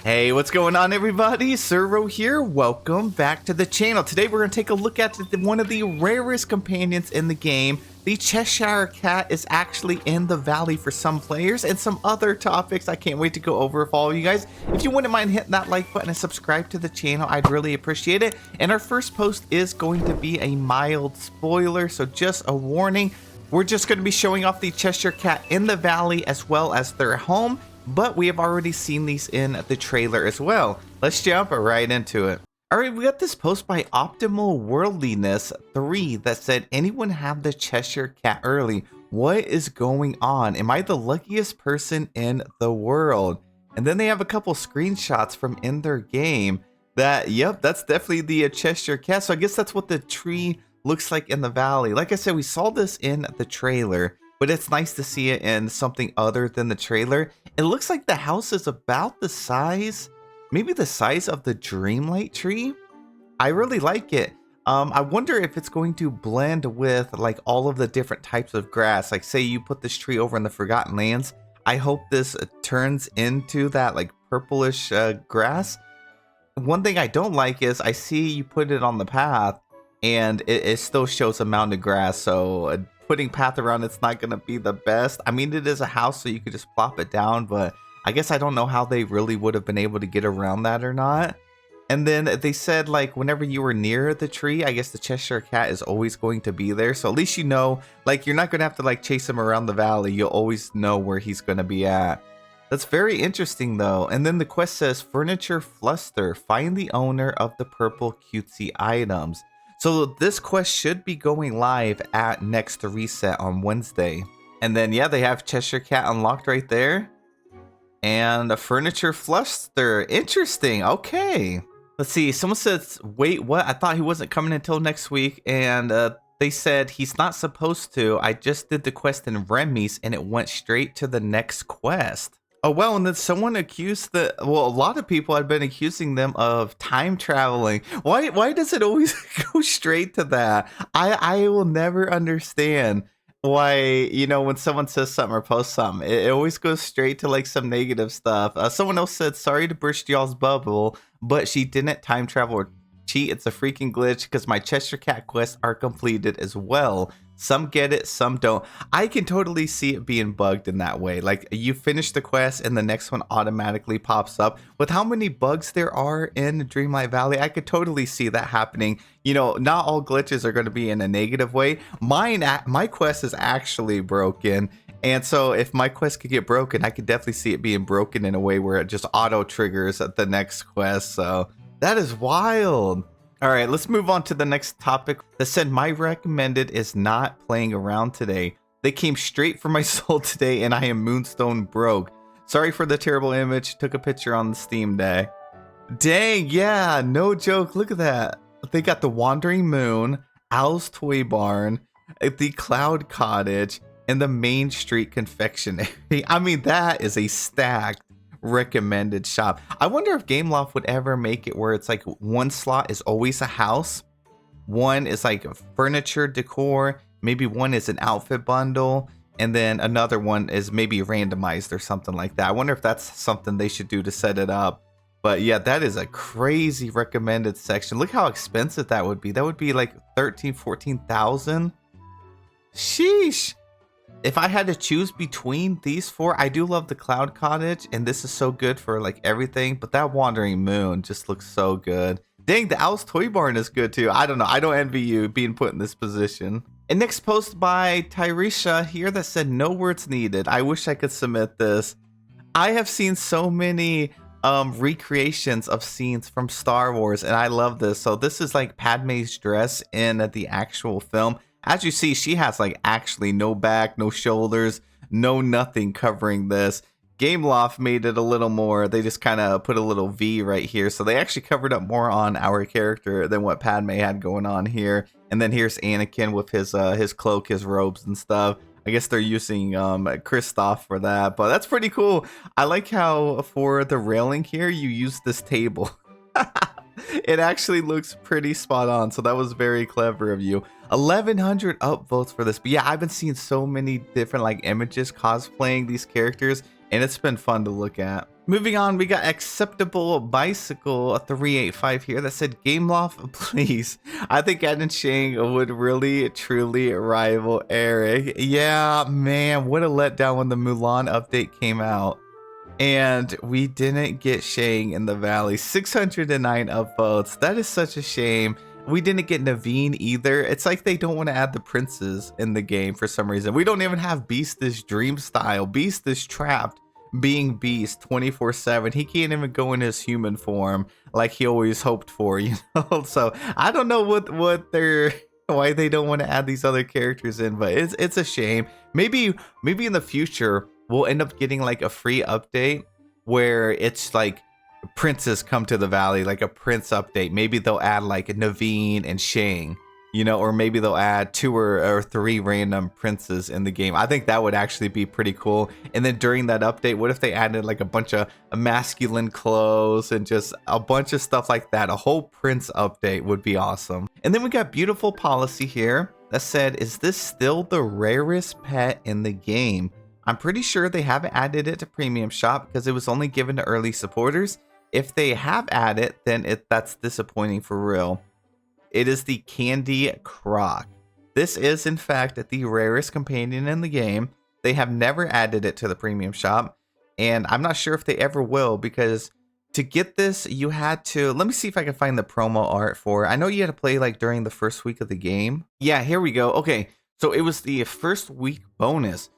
Hey, what's going on everybody? Servo here. Welcome back to the channel. Today we're going to take a look at one of the rarest companions in the game. The Cheshire Cat is actually in the valley for some players and some other topics I can't wait to go over with all of you guys. If you wouldn't mind hitting that like button and subscribe to the channel, I'd really appreciate it. And our first post is going to be a mild spoiler, so just a warning. We're just going to be showing off the Cheshire Cat in the valley as well as their home. But we have already seen these in the trailer as well. Let's jump right into it. Alright, we got this post by Optimal Worldliness 3 that said, anyone have the Cheshire Cat early? What is going on? Am I the luckiest person in the world? And then they have a couple screenshots from in their game that, yep, that's definitely the Cheshire Cat. So I guess that's what the tree looks like in the valley. Like I said, we saw this in the trailer, but it's nice to see it in something other than the trailer. It looks like the house is about the size, maybe the size of the Dreamlight tree. I really like it. I wonder if it's going to blend with like all of the different types of grass. Like say you put this tree over in the Forgotten Lands. I hope this turns into that like purplish grass. One thing I don't like is I see you put it on the path and it still shows a mound of grass. So putting path around it's not gonna be the best. I mean, it is a house, so you could just plop it down, but I guess I don't know how they really would have been able to get around that or not. And then they said like whenever you were near the tree, I guess the Cheshire Cat is always going to be there, so at least you know, like, you're not gonna have to like chase him around the valley. You'll always know where he's gonna be at. That's very interesting though. And then the quest says furniture fluster, find the owner of the purple cutesy items. So this quest should be going live at next reset on Wednesday. And then, yeah, they have Cheshire Cat unlocked right there. And a furniture fluster. Interesting. Okay. Let's see. Someone says, wait, what? I thought he wasn't coming until next week. And they said he's not supposed to. I just did the quest in Remy's and it went straight to the next quest. Oh, well, and then someone accused a lot of people had been accusing them of time traveling. Why does it always go straight to that? I will never understand why, you know, when someone says something or posts something, it always goes straight to like some negative stuff. Someone else said, sorry to burst y'all's bubble, but she didn't time travel or cheat. It's a freaking glitch because my Cheshire Cat quests are completed as well. Some get it, some don't. I can totally see it being bugged in that way. Like, you finish the quest and the next one automatically pops up. With how many bugs there are in Dreamlight Valley, I could totally see that happening. You know, not all glitches are going to be in a negative way. My quest is actually broken. And so if my quest could get broken, I could definitely see it being broken in a way where it just auto triggers at the next quest. So that is wild. All right, let's move on to the next topic. That said, my recommended is not playing around today. They came straight for my soul today and I am Moonstone broke. Sorry for the terrible image. Took a picture on the Steam Day. Dang, yeah, no joke. Look at that. They got the Wandering Moon, Owl's Toy Barn, the Cloud Cottage, and the Main Street Confectionery. I mean, that is a stacked recommended shop. I wonder if Gameloft would ever make it where it's like one slot is always a house, one is like furniture decor, maybe one is an outfit bundle, and then another one is maybe randomized or something like that. I wonder if that's something they should do to set it up. But yeah, that is a crazy recommended section. Look how expensive that would be. That would be like 13,000-14,000. Sheesh. If I had to choose between these four, I do love the Cloud Cottage, and this is so good for like everything, but that Wandering Moon just looks so good. Dang, the Owl's Toy Barn is good too. I don't know. I don't envy you being put in this position. And next post by Tyresha here that said, no words needed. I wish I could submit this. I have seen so many recreations of scenes from Star Wars, and I love this. So this is like Padme's dress in the actual film. As you see, she has like actually no back, no shoulders, no nothing covering this. Gameloft made it a little more. They just kind of put a little V right here. So they actually covered up more on our character than what Padme had going on here. And then here's Anakin with his cloak, his robes and stuff. I guess they're using Kristoff for that, but that's pretty cool. I like how for the railing here, you use this table. It actually looks pretty spot on, so that was very clever of you. 1,100 upvotes for this, but yeah, I've been seeing so many different like images cosplaying these characters, and it's been fun to look at. Moving on, we got acceptable bicycle 385 here that said game loft, please. I think Ed and Shang would really truly rival Eric. Yeah, man, what a letdown when the Mulan update came out. And we didn't get Shang in the valley. 609 upvotes. That is such a shame. We didn't get Naveen either. It's like they don't want to add the princes in the game for some reason. We don't even have Beast this dream style. Beast is trapped being Beast 24/7. He can't even go in his human form like he always hoped for, you know? So I don't know what they're why they don't want to add these other characters in, but it's a shame. Maybe in the future we'll end up getting like a free update where it's like princes come to the valley, like a prince update. Maybe they'll add like Naveen and Shang, you know, or maybe they'll add 2 or 3 random princes in the game. I think that would actually be pretty cool. And then during that update, what if they added like a bunch of masculine clothes and just a bunch of stuff like that? A whole prince update would be awesome. And then we got beautiful policy here that said, is this still the rarest pet in the game? I'm pretty sure they haven't added it to premium shop because it was only given to early supporters. If they have added, then that's disappointing for real. It is the Candy Croc. This is, in fact, the rarest companion in the game. They have never added it to the premium shop, and I'm not sure if they ever will, because to get this, you had to... Let me see if I can find the promo art for it. I know you had to play like during the first week of the game. Yeah, here we go. Okay, so it was the first week bonus.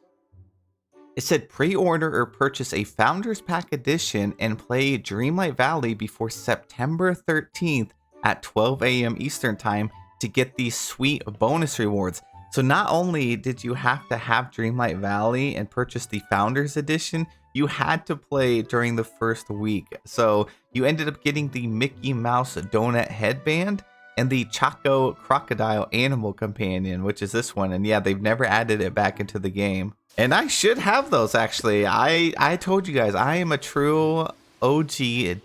It said pre-order or purchase a Founders Pack edition and play Dreamlight Valley before September 13th at 12 a.m. Eastern Time to get these sweet bonus rewards. So not only did you have to have Dreamlight Valley and purchase the Founders Edition, you had to play during the first week. So you ended up getting the Mickey Mouse Donut Headband and the Choco Crocodile Animal Companion, which is this one. And yeah, they've never added it back into the game. And I should have those, actually. I told you guys, I am a true OG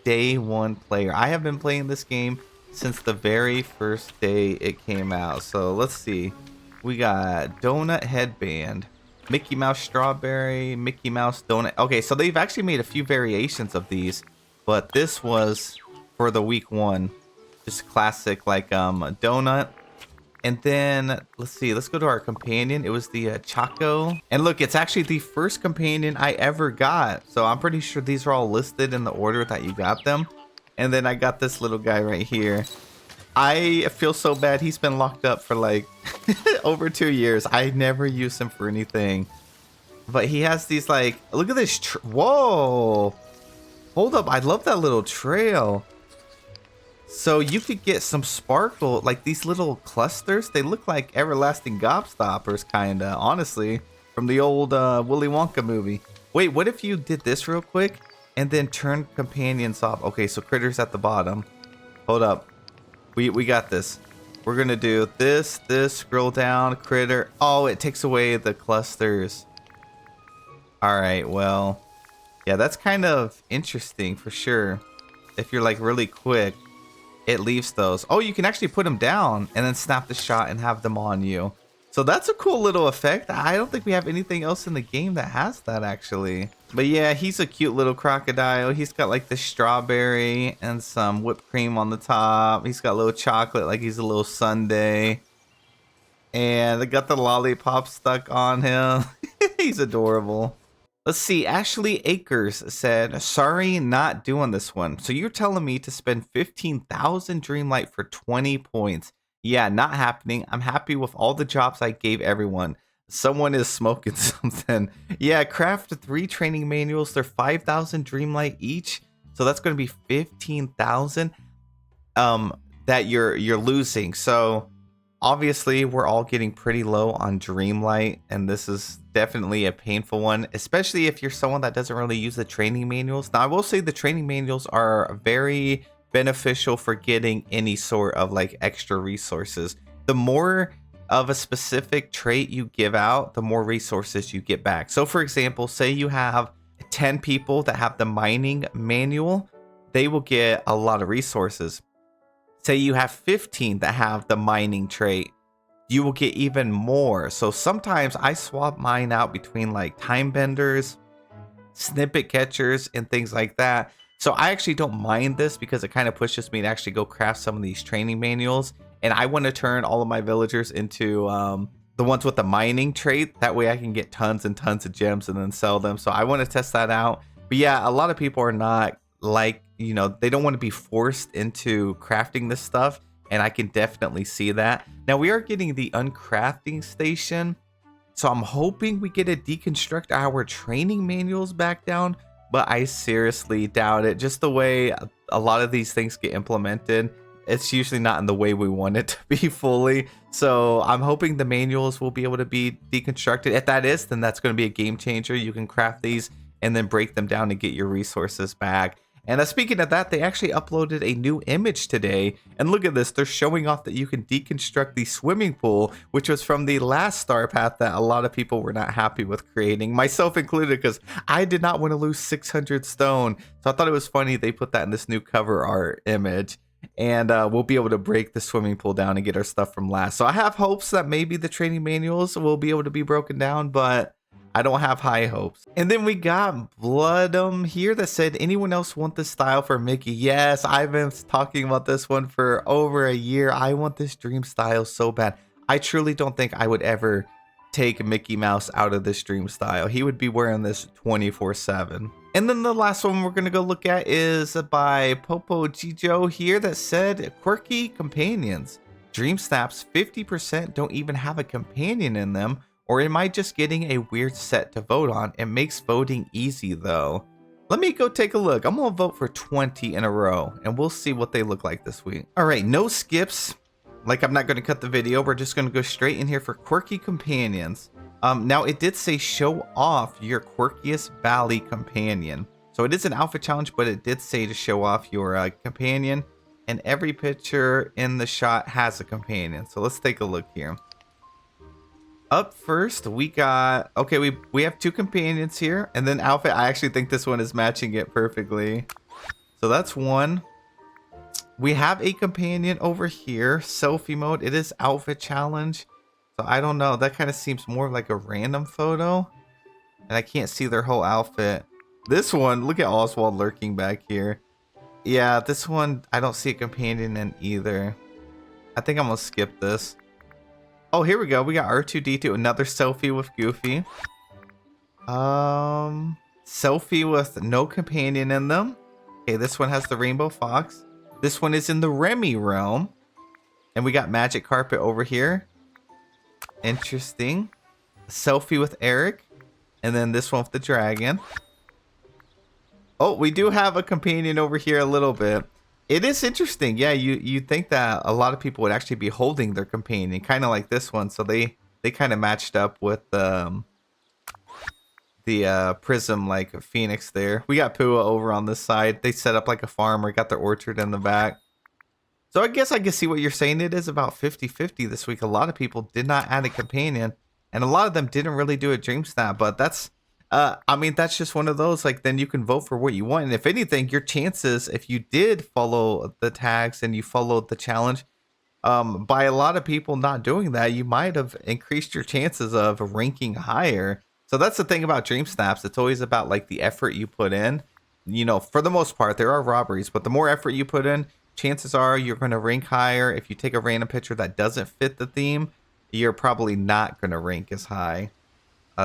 day one player. I have been playing this game since the very first day it came out. So let's see. We got Donut Headband, Mickey Mouse Strawberry, Mickey Mouse Donut. Okay, so they've actually made a few variations of these, but this was for the week 1. Just classic, like donut. And then, let's see, let's go to our companion. It was the Choco. And look, it's actually the first companion I ever got. So I'm pretty sure these are all listed in the order that you got them. And then I got this little guy right here. I feel so bad. He's been locked up for like over 2 years. I never use him for anything. But he has these like, look at this. Whoa. Hold up. I love that little trail. So you could get some sparkle, like these little clusters. They look like everlasting gobstoppers, kinda, honestly, from the old Willy Wonka movie. Wait, what if you did this real quick and then turn companions off? Okay, so Critter's at the bottom. Hold up. We got this. We're gonna do this, scroll down, Critter. Oh, it takes away the clusters. All right, well, yeah, that's kind of interesting for sure. If you're like really quick, it leaves those. Oh, you can actually put them down and then snap the shot and have them on you. So that's a cool little effect. I don't think we have anything else in the game that has that, actually. But yeah, he's a cute little crocodile. He's got like the strawberry and some whipped cream on the top. He's got a little chocolate like he's a little sundae. And I got the lollipop stuck on him. He's adorable. Let's see, Ashley Akers said, sorry, not doing this one. So you're telling me to spend 15,000 Dreamlight for 20 points. Yeah, not happening. I'm happy with all the jobs I gave everyone. Someone is smoking something. Yeah, craft 3 training manuals. They're 5,000 Dreamlight each. So that's going to be 15,000 that you're losing. So obviously, we're all getting pretty low on Dreamlight, and this is definitely a painful one, especially if you're someone that doesn't really use the training manuals. Now, I will say the training manuals are very beneficial for getting any sort of like extra resources. The more of a specific trait you give out, the more resources you get back. So, for example, say you have 10 people that have the mining manual, they will get a lot of resources. Say you have 15 that have the mining trait, you will get even more. So sometimes I swap mine out between like time benders snippet catchers and things like that. So I actually don't mind this because it kind of pushes me to actually go craft some of these training manuals. And I want to turn all of my villagers into the ones with the mining trait. That way I can get tons and tons of gems and then sell them. So I want to test that out. But yeah, a lot of people are not like, you know, they don't want to be forced into crafting this stuff. And I can definitely see that. Now we are getting the uncrafting station. So I'm hoping we get to deconstruct our training manuals back down. But I seriously doubt it. Just the way a lot of these things get implemented, it's usually not in the way we want it to be fully. So I'm hoping the manuals will be able to be deconstructed. If that is, then that's going to be a game changer. You can craft these and then break them down and get your resources back. And speaking of that, they actually uploaded a new image today. And look at this, they're showing off that you can deconstruct the swimming pool, which was from the last star path that a lot of people were not happy with creating, myself included, because I did not want to lose 600 stone. So I thought it was funny they put that in this new cover art image. And we'll be able to break the swimming pool down and get our stuff from last. So I have hopes that maybe the training manuals will be able to be broken down, but I don't have high hopes. And then we got Bloodum here that said, anyone else want this style for Mickey? Yes, I've been talking about this one for over a year. I want this dream style so bad. I truly don't think I would ever take Mickey Mouse out of this dream style. He would be wearing this 24/7. And then the last one we're going to go look at is by Popo Jijo here that said, quirky companions. DreamSnaps 50% don't even have a companion in them. Or am I just getting a weird set to vote on? It makes voting easy though. Let me go take a look. I'm gonna vote for 20 in a row and we'll see what they look like this week. All right, no skips. Like I'm not gonna cut the video. We're just gonna go straight in here for quirky companions. Now it did say show off your quirkiest valley companion. So it is an outfit challenge, but it did say to show off your companion, and every picture in the shot has a companion. So let's take a look here. Up first, we got, okay, we have two companions here, and then outfit. I actually think this one is matching it perfectly. So that's one. We have a companion over here, selfie mode. It is outfit challenge. So I don't know, that kind of seems more like a random photo. And I can't see their whole outfit. This one, look at Oswald lurking back here. Yeah, this one, I don't see a companion in either. I think I'm gonna skip this. Oh, here we go. We got R2-D2, another selfie with Goofy. Selfie with no companion in them. Okay, this one has the Rainbow Fox. This one is in the Remy realm. And we got Magic Carpet over here. Interesting. Selfie with Eric. And then this one with the dragon. Oh, we do have a companion over here a little bit. It is interesting. Yeah, you think that a lot of people would actually be holding their companion, kind of like this one. So they kind of matched up with the prism like Phoenix there. We got Pua over on this side. They set up like a farmer, got their orchard in the back. So I guess I can see what you're saying. It is about 50-50 this week. A lot of people did not add a companion, and a lot of them didn't really do a dream snap, but that's I mean, that's just one of those, like, then you can vote for what you want. And if anything, your chances, if you did follow the tags and you followed the challenge, by a lot of people not doing that, you might have increased your chances of ranking higher. So that's the thing about dream snaps. It's always about like the effort you put in. You know, for the most part, there are robberies, but the more effort you put in, chances are you're going to rank higher. If you take a random picture that doesn't fit the theme, you're probably not going to rank as high.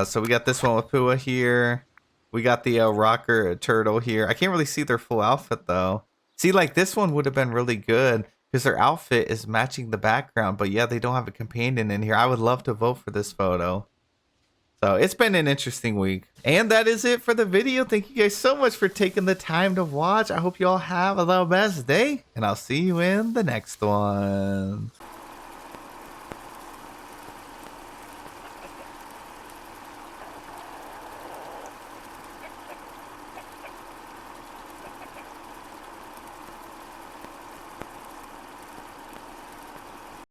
So we got this one with Pua here. We got the rocker turtle here. I can't really see their full outfit though. See, like this one would have been really good because their outfit is matching the background. But yeah, they don't have a companion in here. I would love to vote for this photo. So it's been an interesting week. And that is it for the video. Thank you guys so much for taking the time to watch. I hope you all have a best day. And I'll see you in the next one.